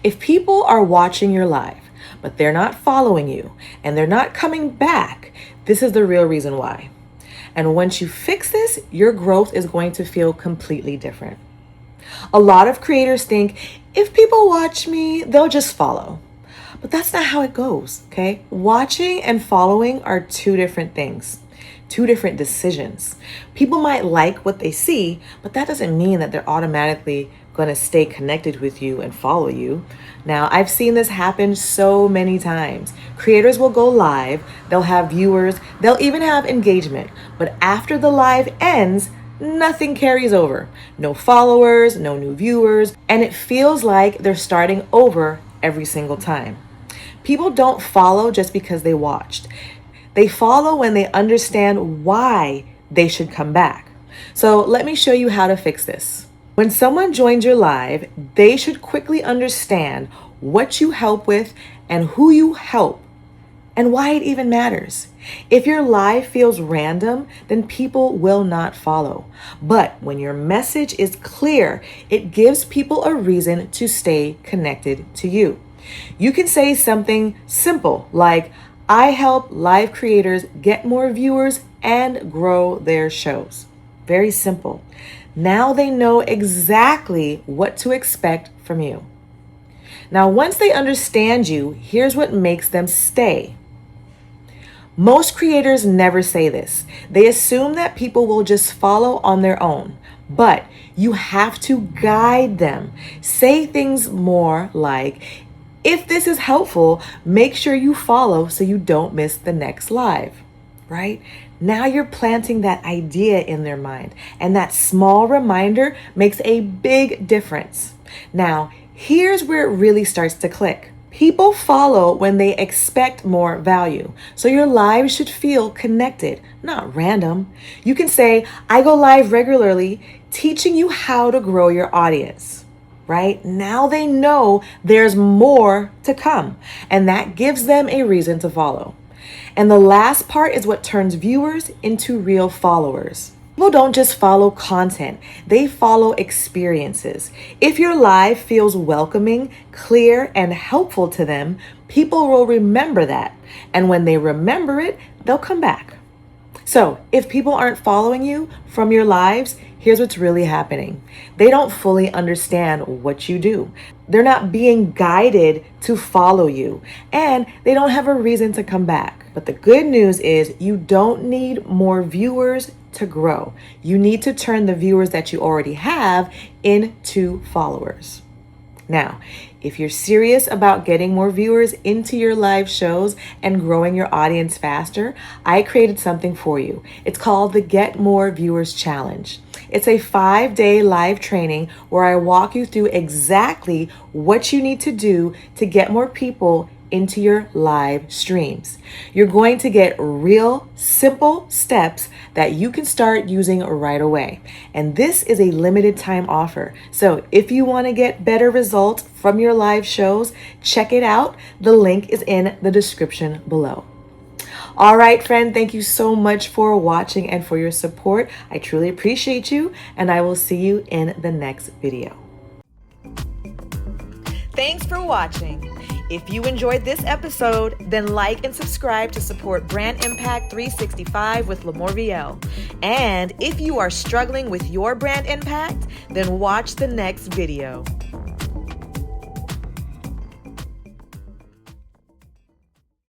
If people are watching your live, but they're not following you and they're not coming back, this is the real reason why. And once you fix this, your growth is going to feel completely different. A lot of creators think if people watch me, they'll just follow. But that's not how it goes, okay? Watching and following are two different things, two different decisions. People might like what they see, but that doesn't mean that they're automatically going to stay connected with you and follow you. Now, I've seen this happen so many times. Creators will go live, they'll have viewers, they'll even have engagement. But after the live ends, nothing carries over. No followers, no new viewers, and it feels like they're starting over every single time. People don't follow just because they watched. They follow when they understand why they should come back. So let me show you how to fix this. When someone joins your live, they should quickly understand what you help with and who you help and why it even matters. If your live feels random, then people will not follow. But when your message is clear, it gives people a reason to stay connected to you. You can say something simple like, I help live creators get more viewers and grow their shows. Very simple. Now they know exactly what to expect from you. Now, once they understand you, here's what makes them stay. Most creators never say this. They assume that people will just follow on their own, but you have to guide them. Say things more like, if this is helpful, make sure you follow so you don't miss the next live, right? Now you're planting that idea in their mind, and that small reminder makes a big difference. Now, here's where it really starts to click. People follow when they expect more value. So your live should feel connected, not random. You can say, I go live regularly, teaching you how to grow your audience, right? Now they know there's more to come, and that gives them a reason to follow. And the last part is what turns viewers into real followers. People don't just follow content, they follow experiences. If your live feels welcoming, clear, and helpful to them, people will remember that. And when they remember it, they'll come back. So if people aren't following you from your lives, here's what's really happening. They don't fully understand what you do. They're not being guided to follow you, and they don't have a reason to come back. But the good news is you don't need more viewers to grow. You need to turn the viewers that you already have into followers. Now, if you're serious about getting more viewers into your live shows and growing your audience faster, I created something for you. It's called the Get More Viewers Challenge. It's a 5-day live training where I walk you through exactly what you need to do to get more people into your live streams. You're going to get real, simple steps that you can start using right away. And this is a limited time offer. So if you want to get better results from your live shows, check it out. The link is in the description below. All right, friend, thank you so much for watching and for your support. I truly appreciate you, and I will see you in the next video. Thanks for watching. If you enjoyed this episode, then like and subscribe to support Brand Impact 365 with LaMorvielle. And if you are struggling with your brand impact, then watch the next video.